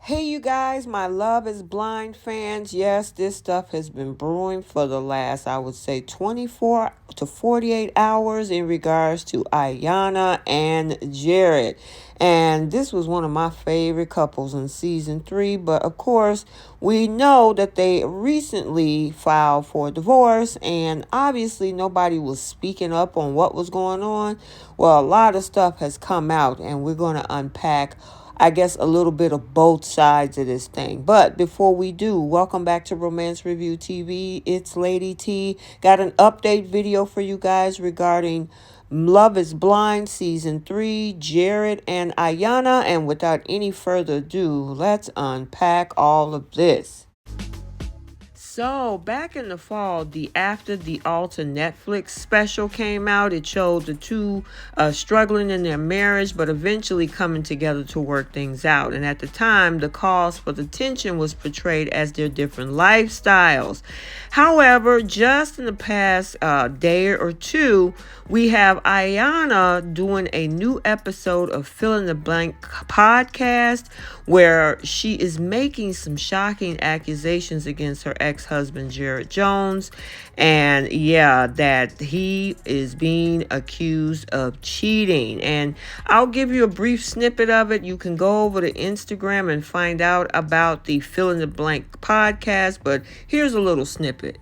Hey, you guys, my Love is Blind fans. Yes, this stuff has been brewing for the last, I would say, 24 to 48 hours in regards to Iyanna and Jarrette. And this was one of my favorite couples in season 3. But of course, we know that they recently filed for divorce, and obviously nobody was speaking up on what was going on. Well, a lot of stuff has come out, and we're going to unpack, I guess, a little bit of both sides of this thing. But before we do, welcome back to Romance Review TV. It's Lady T. Got an update video for you guys regarding Love is Blind Season 3, Jarrette and Ayanna. And without any further ado, let's unpack all of this. So, back in the fall, the After the Altar Netflix special came out. It showed the two struggling in their marriage, but eventually coming together to work things out. And at the time, the cause for the tension was portrayed as their different lifestyles. However, just in the past day or two, we have Ayanna doing a new episode of Fill in the Blank podcast where she is making some shocking accusations against her ex-husband, Jarrette Jones. And yeah, that he is being accused of cheating. And I'll give you a brief snippet of it. You can go over to Instagram and find out about the Fill in the Blank podcast. But here's a little snippet.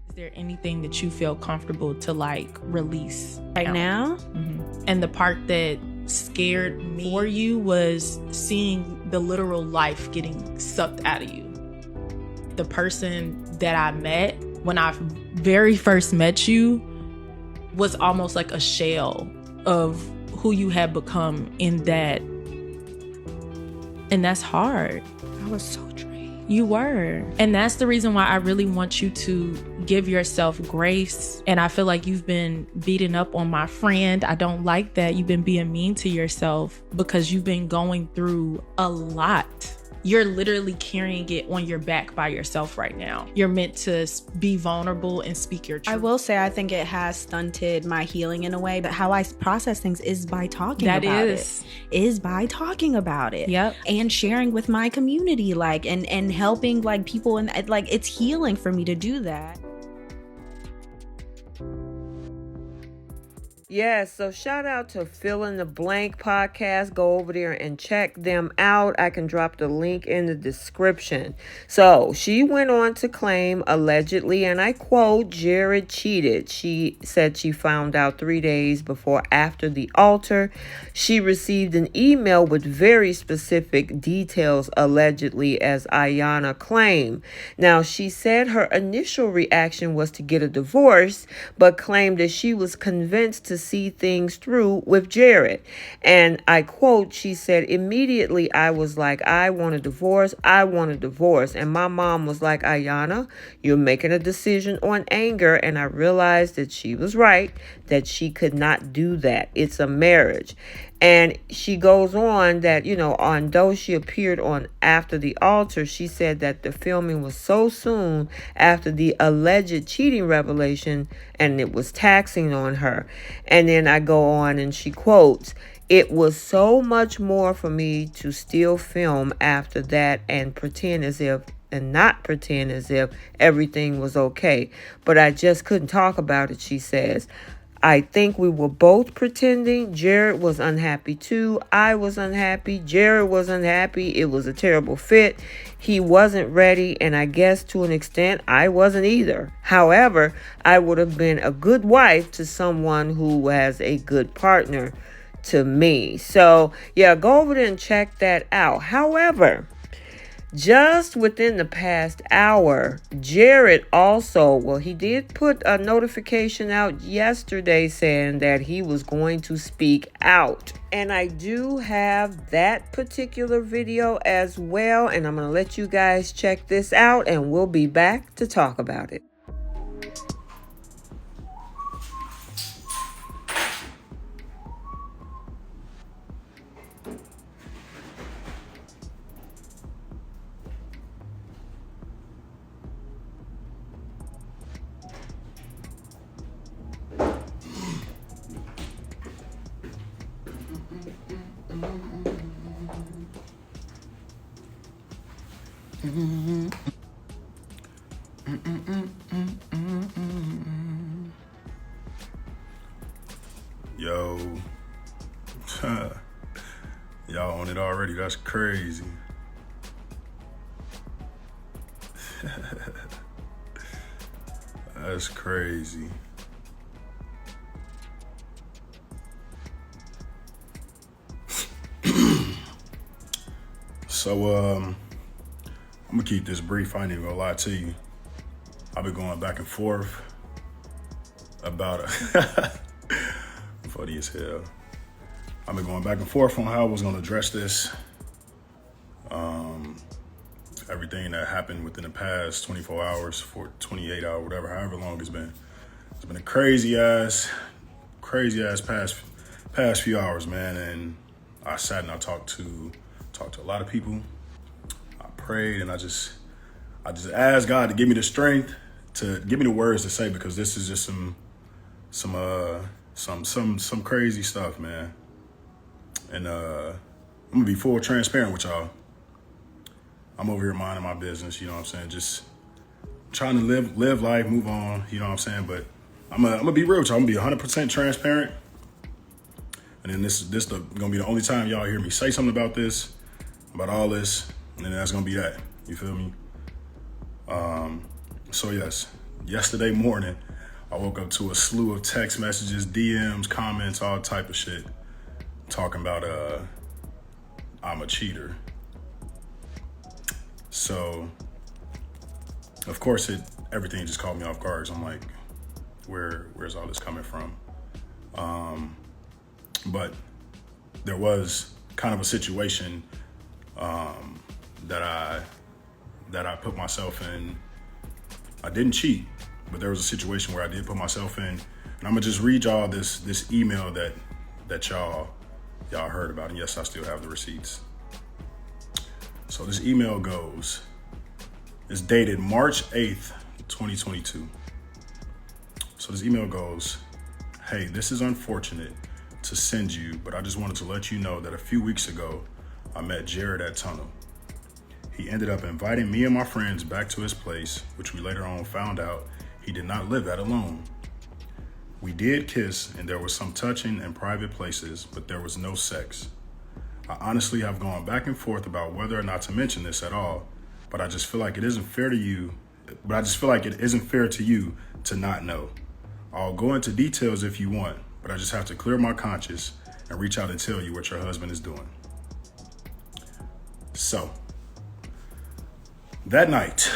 Is there anything that you feel comfortable to release right now? Mm-hmm. And the part that scared me for you was seeing the literal life getting sucked out of you. The person that I met when I very first met you was almost like a shell of who you had become in that. And that's hard. I was so drained. You were. And that's the reason why I really want you to give yourself grace. And I feel like you've been beating up on my friend. I don't like that. You've been being mean to yourself because you've been going through a lot. You're literally carrying it on your back by yourself right now. You're meant to be vulnerable and speak your truth. I will say I think it has stunted my healing in a way, but how I process things is by talking about it. Is by talking about it. Yep. And sharing with my community, and helping people, and it's healing for me to do that. Yes, so shout out to Fill in the Blank podcast. Go over there and check them out. I can drop the link in the description. So she went on to claim, allegedly, and I quote, Jarrette cheated. She said she found out 3 days before After the Altar. She received an email with very specific details, allegedly, as Ayanna claimed. Now, she said her initial reaction was to get a divorce, but claimed that she was convinced to see things through with Jarrette. And I quote, she said, immediately I was like, I want a divorce. I want a divorce. And my mom was like, Ayanna, you're making a decision on anger. And I realized that she was right, that she could not do that. It's a marriage. And she goes on that, although she appeared on After the Altar, she said that the filming was so soon after the alleged cheating revelation, and it was taxing on her. And then I go on and she quotes, it was so much more for me to still film after that and not pretend as if everything was okay. But I just couldn't talk about it, she says. I think we were both pretending. Jarrette was unhappy too. I was unhappy. Jarrette was unhappy. It was a terrible fit. He wasn't ready, and I guess to an extent I wasn't either. However, I would have been a good wife to someone who has a good partner to me. So yeah, go over there and check that out. However, just within the past hour, Jarrette also, he did put a notification out yesterday saying that he was going to speak out. And I do have that particular video as well. And I'm going to let you guys check this out, and we'll be back to talk about it. Yo. Y'all on it already. That's crazy. That's crazy. So, I'm gonna keep this brief. I ain't even gonna lie to you. I've been going back and forth about funny as hell. I've been going back and forth on how I was gonna address this. Everything that happened within the past 24 hours, 28 hours, whatever, however long it's been. It's been a crazy ass past few hours, man. And I sat and I talked to a lot of people. I prayed and I just asked God to give me the strength, to give me the words to say, because this is just some crazy stuff, man. And I'm gonna be full transparent with y'all. I'm over here minding my business, you know what I'm saying? Just trying to live life, move on, you know what I'm saying? But I'm gonna be real with y'all. I'm gonna be 100% transparent. And then this gonna be the only time y'all hear me say something about this, about all this, and then that's gonna be that. You feel me? So yes, yesterday morning, I woke up to a slew of text messages, DMs, comments, all type of shit, talking about I'm a cheater. So, of course, everything just caught me off guard. So I'm like, where's all this coming from? But there was kind of a situation that I put myself in. I didn't cheat, but there was a situation where I did put myself in. And I'm gonna just read y'all this email that y'all heard about. And yes, I still have the receipts. So this email goes, it's dated March 8th, 2022. So this email goes, hey, this is unfortunate to send you, but I just wanted to let you know that a few weeks ago, I met Jarrette at Tunnel. He ended up inviting me and my friends back to his place, which we later on found out he did not live at alone. We did kiss and there was some touching in private places, but there was no sex. I honestly have gone back and forth about whether or not to mention this at all, but I just feel like it isn't fair to you to not know. I'll go into details if you want, but I just have to clear my conscience and reach out and tell you what your husband is doing. So, that night,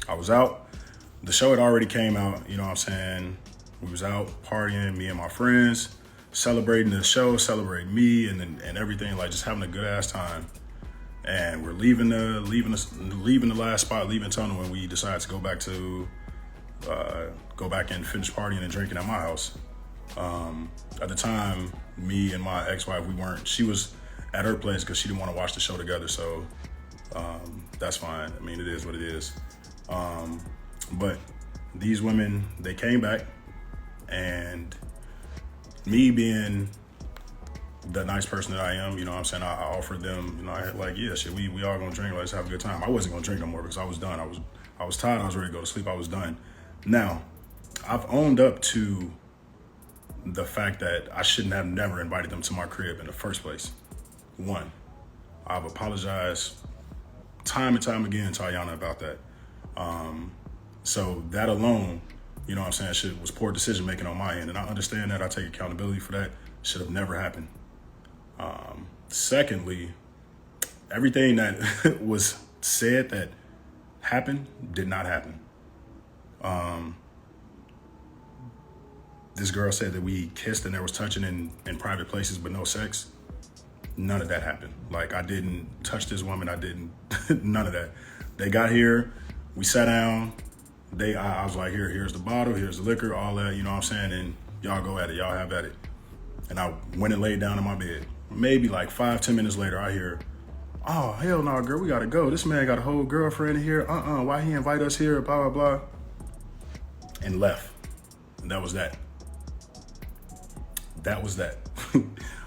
I was out. The show had already came out, you know what I'm saying? We was out partying, me and my friends, celebrating the show, celebrating me and everything, like just having a good ass time. And we're leaving the last spot, leaving Tunnel, and we decided to go back and finish partying and drinking at my house. At the time, me and my ex-wife, she was at her place because she didn't want to watch the show together. So that's fine. I mean, it is what it is. But these women, they came back, and me being the nice person that I am, you know what I'm saying, I offered them, you know, I had like, yeah, shit, we all gonna drink, let's have a good time. I wasn't gonna drink no more because I was done. I was tired, I was ready to go to sleep, I was done. Now, I've owned up to the fact that I shouldn't have never invited them to my crib in the first place. One, I've apologized time and time again to Ayanna about that. So that alone, you know what I'm saying, shit was poor decision making on my end. And I understand that, I take accountability for that. Should have never happened. Secondly, everything that was said that happened did not happen. This girl said that we kissed and there was touching in private places but no sex. None of that happened. Like, I didn't touch this woman. I didn't, none of that. They got here, we sat down. I was like, here's the bottle, here's the liquor, all that, you know what I'm saying? And y'all go at it, y'all have at it. And I went and laid down in my bed. Maybe like 5-10 minutes later, I hear, oh, hell no, girl, we gotta go. This man got a whole girlfriend here. Why he invite us here, blah, blah, blah. And left. And that was that. That was that.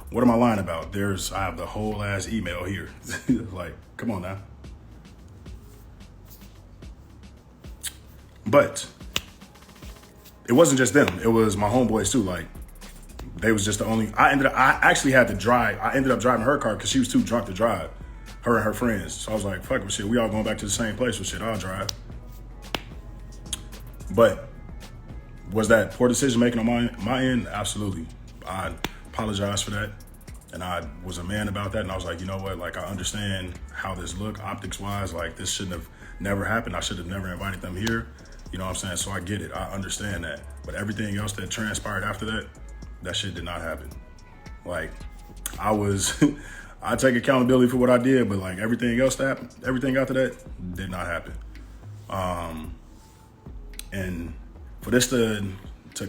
What am I lying about? I have the whole ass email here. Like, come on now. But it wasn't just them. It was my homeboys too. Like, they was just the only, I actually had to drive. I ended up driving her car because she was too drunk to drive, her and her friends. So I was like, fuck it, shit, we all going back to the same place. Well, shit, I'll drive. But was that poor decision making on my end? Absolutely. I apologize for that. And I was a man about that. And I was like, you know what? Like, I understand how this look optics wise. Like, this shouldn't have never happened. I should have never invited them here. You know what I'm saying? So I get it. I understand that. But everything else that transpired after that, that shit did not happen. Like, I take accountability for what I did, but like everything else that happened, everything after that did not happen. And for this to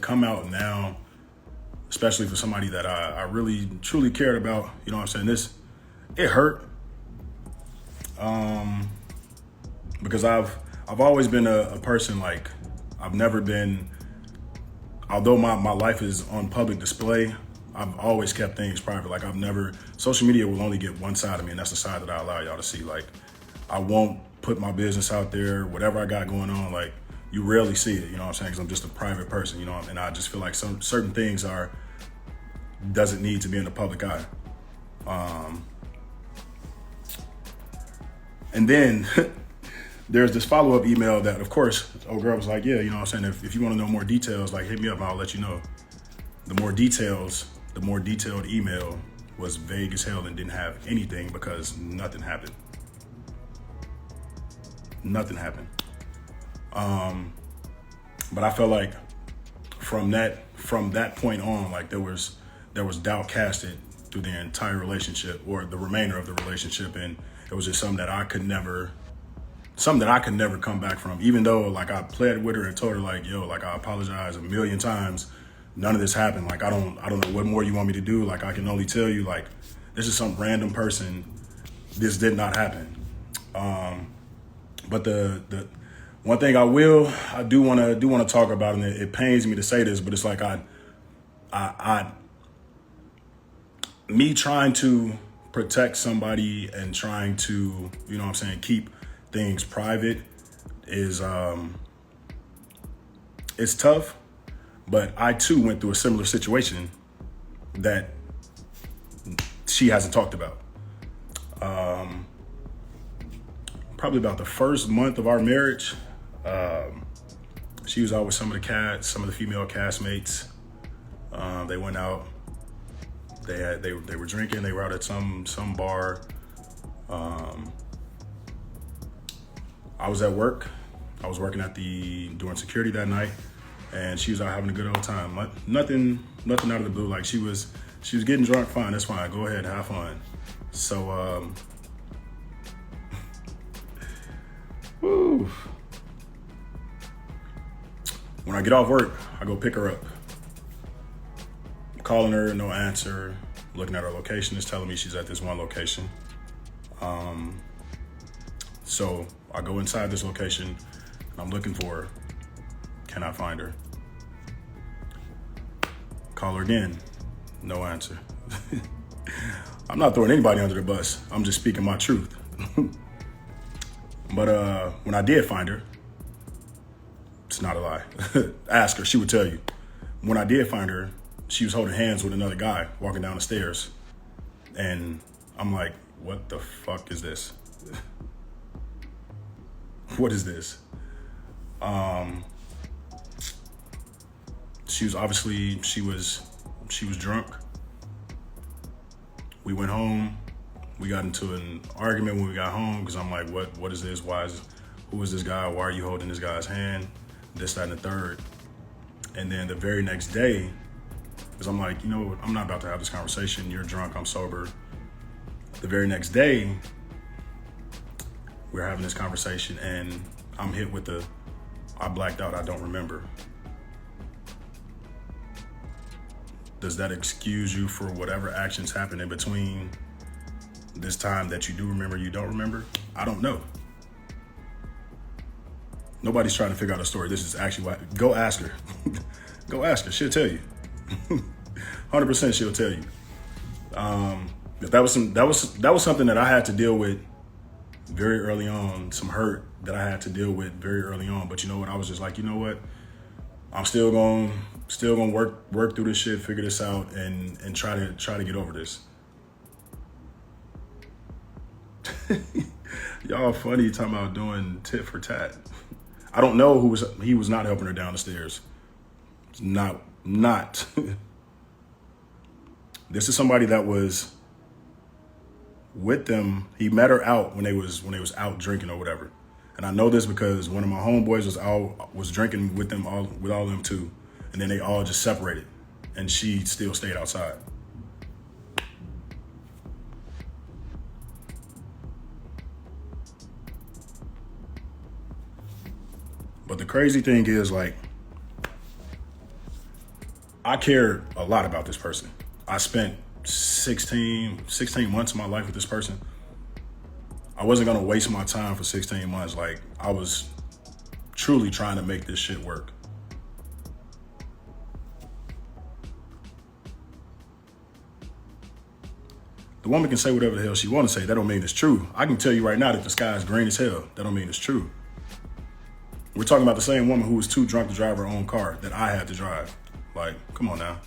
come out now, especially for somebody that I really truly cared about, you know what I'm saying? It hurt. Because I've always been a person, like, I've never been, although my life is on public display, I've always kept things private. Like, social media will only get one side of me, and that's the side that I allow y'all to see. Like, I won't put my business out there, whatever I got going on, like, you rarely see it, you know what I'm saying? Because I'm just a private person, you know, and I just feel like some certain things doesn't need to be in the public eye. And then there's this follow-up email that, of course, old girl was like, yeah, you know what I'm saying? If you want to know more details, like, hit me up and I'll let you know. The more detailed email was vague as hell and didn't have anything because nothing happened. Nothing happened. But I felt like from that point on, like there was doubt casted through the entire relationship or the remainder of the relationship, and it was just something that I could never come back from. Even though, like, I pled with her and told her, like, yo, like, I apologize a million times. None of this happened. Like, I don't know what more you want me to do. Like, I can only tell you, like, this is some random person. This did not happen. But the one thing I do want to talk about, and it pains me to say this, but it's like me trying to protect somebody and trying to, you know what I'm saying, keep things private is it's tough. But I too went through a similar situation that she hasn't talked about. Probably about the first month of our marriage, she was out with some of the female castmates. They went out. They were drinking. They were out at some bar. I was at work. I was working doing security that night, and she was out having a good old time. Nothing out of the blue. Like, she was getting drunk. Fine, that's fine. Go ahead, have fun. So, when I get off work, I go pick her up. I'm calling her, no answer. Looking at her location, it's telling me she's at this one location. So I go inside this location, and I'm looking for her. Cannot find her. Call her again, no answer. I'm not throwing anybody under the bus. I'm just speaking my truth. But when I did find her, it's not a lie. Ask her, she would tell you. When I did find her, she was holding hands with another guy walking down the stairs. And I'm like, what the fuck is this? What is this? She was drunk. We went home. We got into an argument when we got home because I'm like, what is this? Who is this guy? Why are you holding this guy's hand? This, that, and the third. And then the very next day, because I'm like, you know, I'm not about to have this conversation. You're drunk, I'm sober. The very next day, we're having this conversation and I'm hit with I blacked out, I don't remember. Does that excuse you for whatever actions happened in between this time that you do remember, you don't remember? I don't know. Nobody's trying to figure out a story. This is actually why. Go ask her. Go ask her. She'll tell you. 100% she'll tell you. That was something that I had to deal with very early on, some hurt that I had to deal with very early on. But you know what? I was just like, you know what? I'm still gonna work through this shit, figure this out, and try to get over this. Y'all funny talking about doing tit for tat. I don't know he was not helping her down the stairs. Not. This is somebody that was with them. He met her out when they was out drinking or whatever. And I know this because one of my homeboys was drinking with all of them too. And then they all just separated and she still stayed outside. But the crazy thing is, like, I cared a lot about this person. I spent 16 months of my life with this person. I wasn't gonna waste my time for 16 months. Like, I was truly trying to make this shit work. The woman can say whatever the hell she want to say. That don't mean it's true. I can tell you right now that the sky is green as hell. That don't mean it's true. We're talking about the same woman who was too drunk to drive her own car that I had to drive. Like, come on now.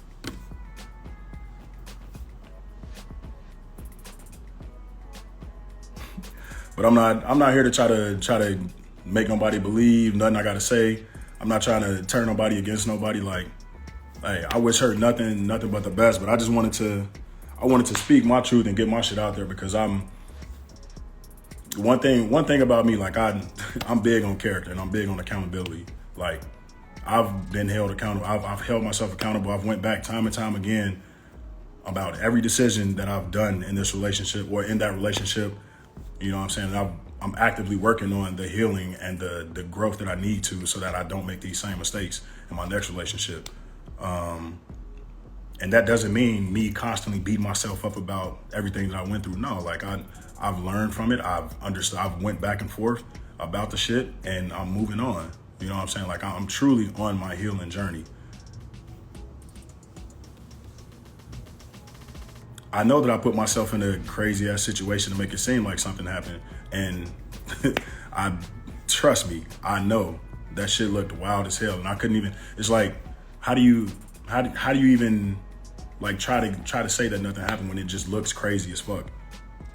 But I'm not here to try to make nobody believe nothing I gotta say. I'm not trying to turn nobody against nobody. Like, hey, I wish her nothing but the best. But I just wanted to speak my truth and get my shit out there because one thing about me, like I'm big on character and I'm big on accountability. Like, I've been held accountable. I've held myself accountable. I've went back time and time again about every decision that I've done in this relationship or in that relationship. You know what I'm saying? And I'm actively working on the healing and the growth that I need to so that I don't make these same mistakes in my next relationship. And that doesn't mean me constantly beating myself up about everything that I went through. No, like I've learned from it. I've understood. I've went back and forth about the shit and I'm moving on. You know what I'm saying? Like, I'm truly on my healing journey. I know that I put myself in a crazy ass situation to make it seem like something happened. And trust me, I know that shit looked wild as hell. And I couldn't even, it's like, how do you even like try to say that nothing happened when it just looks crazy as fuck?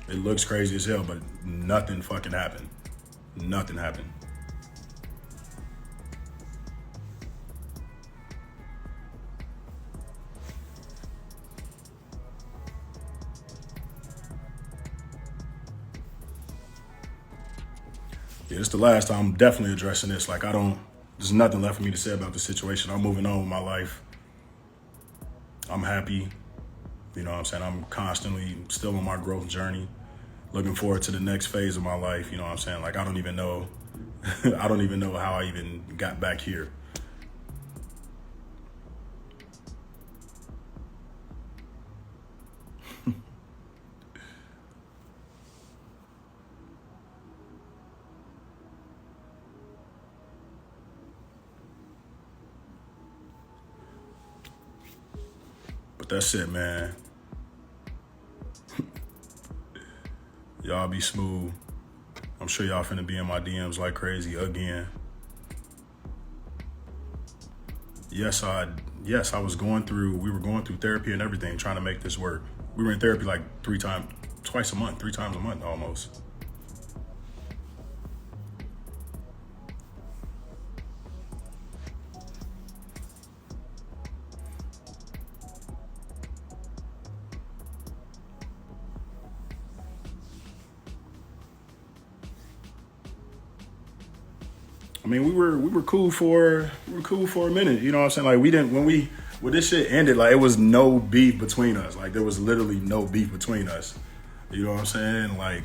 It looks crazy as hell, but nothing fucking happened. Nothing happened. Yeah, it's the last time I'm definitely addressing this. Like, there's nothing left for me to say about the situation. I'm moving on with my life. I'm happy. You know what I'm saying? I'm constantly still on my growth journey, looking forward to the next phase of my life. You know what I'm saying? Like, I don't even know how I even got back here. But that's it, man. Y'all be smooth. I'm sure y'all finna be in my DMs like crazy again. Yes, we were going through therapy and everything, trying to make this work. We were in therapy like 3 times a month almost. I mean, we were cool for a minute. You know what I'm saying? Like, when this shit ended, like, it was no beef between us. Like, there was literally no beef between us. You know what I'm saying? Like,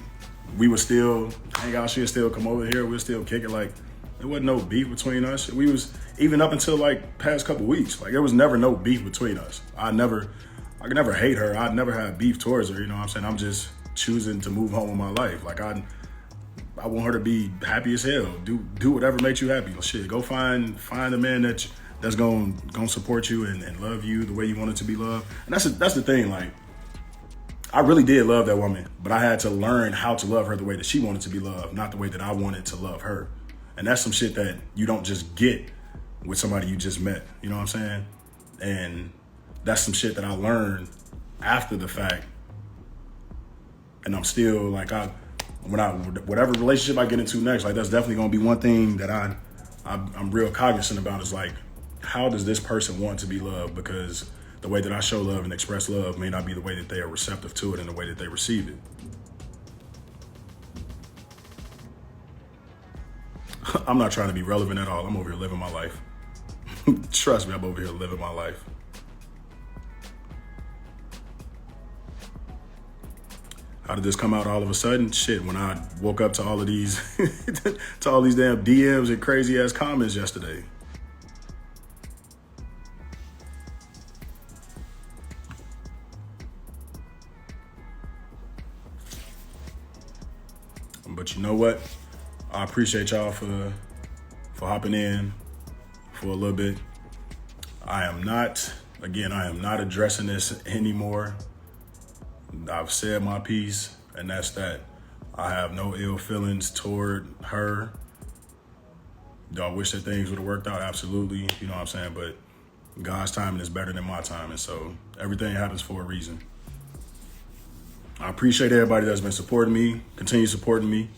we would still hang out. She'd still come over here. We'd still kick it. Like, there wasn't no beef between us. We was, even up until like past couple weeks, like, there was never no beef between us. I could never hate her. I'd never had beef towards her. You know what I'm saying? I'm just choosing to move on with my life. Like, I want her to be happy as hell. Do whatever makes you happy. Shit, go find a man that's gonna support you and love you the way you want it to be loved. And that's the thing. Like, I really did love that woman, but I had to learn how to love her the way that she wanted to be loved, not the way that I wanted to love her. And that's some shit that you don't just get with somebody you just met. You know what I'm saying? And that's some shit that I learned after the fact. And I'm still like, whatever relationship I get into next, like that's definitely gonna be one thing that I'm real cognizant about is like, how does this person want to be loved? Because the way that I show love and express love may not be the way that they are receptive to it and the way that they receive it. I'm not trying to be relevant at all. I'm over here living my life. Trust me, I'm over here living my life. How did this come out all of a sudden? Shit, when I woke up to all of these, to all these damn DMs and crazy ass comments yesterday. But you know what? I appreciate y'all for hopping in for a little bit. I am not addressing this anymore. I've said my piece, and that's that. I have no ill feelings toward her. Do I wish that things would have worked out? Absolutely. You know what I'm saying? But God's timing is better than my timing, so everything happens for a reason. I appreciate everybody that's been supporting me, continue supporting me.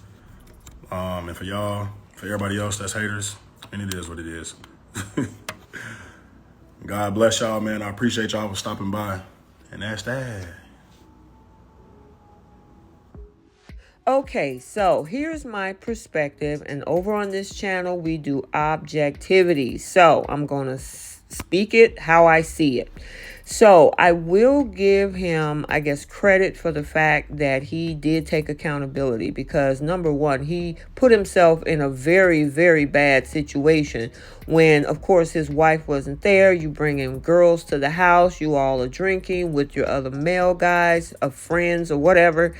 And for y'all, for everybody else that's haters, and it is what it is. God bless y'all, man. I appreciate y'all for stopping by. And that's that. Okay, so here's my perspective, and over on this channel, we do objectivity. So I'm going to speak it how I see it. So I will give him, I guess, credit for the fact that he did take accountability because, number one, he put himself in a very, very bad situation when, of course, his wife wasn't there. You bring in girls to the house. You all are drinking with your other male guys, friends or whatever.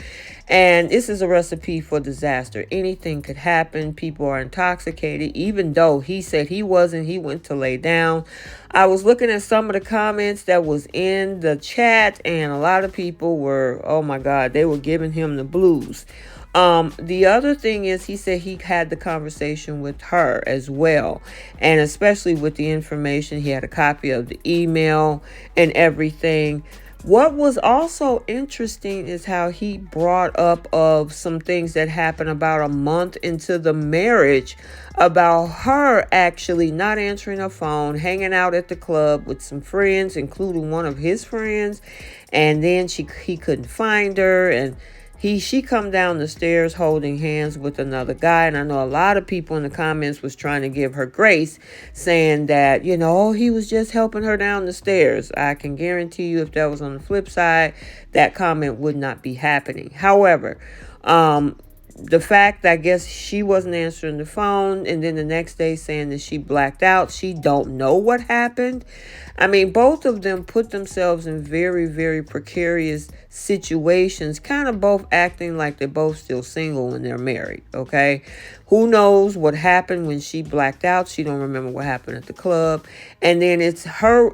And this is a recipe for disaster. Anything could happen. People are intoxicated. Even though he said he wasn't, he went to lay down. I was looking at some of the comments that was in the chat, and a lot of people were, oh my God, they were giving him the blues. The other thing is he said he had the conversation with her as well. And especially with the information, he had a copy of the email and everything. What was also interesting is how he brought up of some things that happened about a month into the marriage about her actually not answering her phone, hanging out at the club with some friends, including one of his friends. And then he couldn't find her, and she come down the stairs holding hands with another guy. And I know a lot of people in the comments was trying to give her grace, saying that, he was just helping her down the stairs. I can guarantee you if that was on the flip side, that comment would not be happening. However, the fact, I guess, she wasn't answering the phone, and then the next day saying that she blacked out. She don't know what happened. I mean, both of them put themselves in very, very precarious situations, kind of both acting like they're both still single when they're married, okay? Who knows what happened when she blacked out? She don't remember what happened at the club. And then it's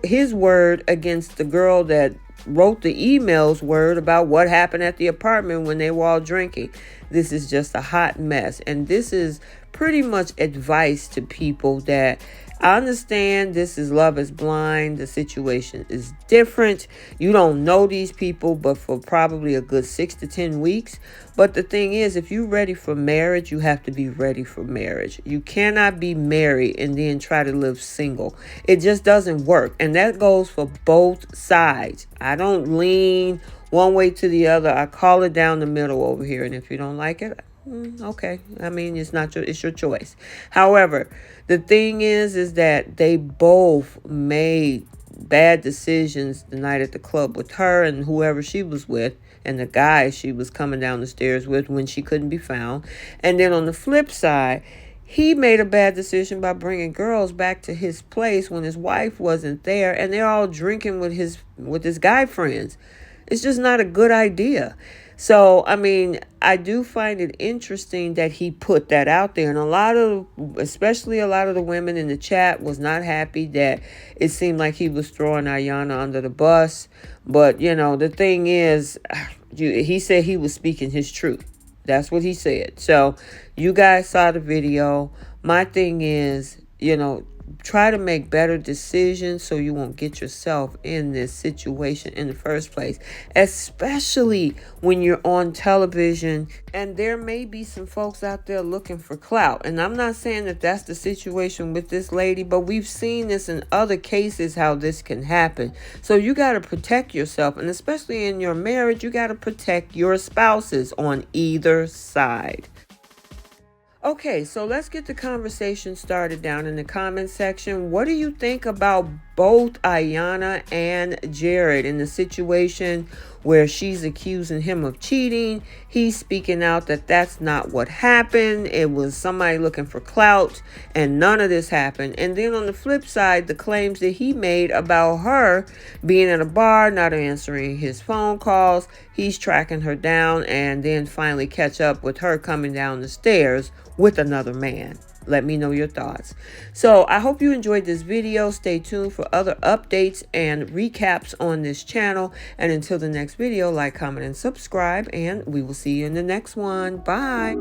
his word against the girl that wrote the emails word about what happened at the apartment when they were all drinking. This is just a hot mess. And this is pretty much advice to people that I understand this is love is blind. The situation is different. You don't know these people, but for probably a good 6 to 10 weeks. But the thing is, if you're ready for marriage, you have to be ready for marriage. You cannot be married and then try to live single. It just doesn't work. And that goes for both sides. I don't lean one way to the other. I call it down the middle over here. And if you don't like it, okay. I mean, it's your choice. However, the thing is that they both made bad decisions the night at the club with her and whoever she was with, and the guy she was coming down the stairs with when she couldn't be found. And then on the flip side, he made a bad decision by bringing girls back to his place when his wife wasn't there, and they're all drinking with his guy friends. It's just not a good idea. So, I mean, I do find it interesting that he put that out there. And especially a lot of the women in the chat was not happy that it seemed like he was throwing Ayanna under the bus. But, the thing is, he said he was speaking his truth. That's what he said. So, you guys saw the video. My thing is, try to make better decisions so you won't get yourself in this situation in the first place, especially when you're on television and there may be some folks out there looking for clout. And I'm not saying that that's the situation with this lady, but we've seen this in other cases, how this can happen. So you got to protect yourself, and especially in your marriage, you got to protect your spouses on either side. Okay, so let's get the conversation started down in the comment section. What do you think about both Ayanna and Jarrette in the situation where she's accusing him of cheating? He's speaking out that that's not what happened. It was somebody looking for clout and none of this happened. And then on the flip side, the claims that he made about her being at a bar, not answering his phone calls, he's tracking her down and then finally catch up with her coming down the stairs with another man. Let me know your thoughts. So I hope you enjoyed this video. Stay tuned for other updates and recaps on this channel. And until the next video, like, comment, and subscribe. And we will see you in the next one. Bye.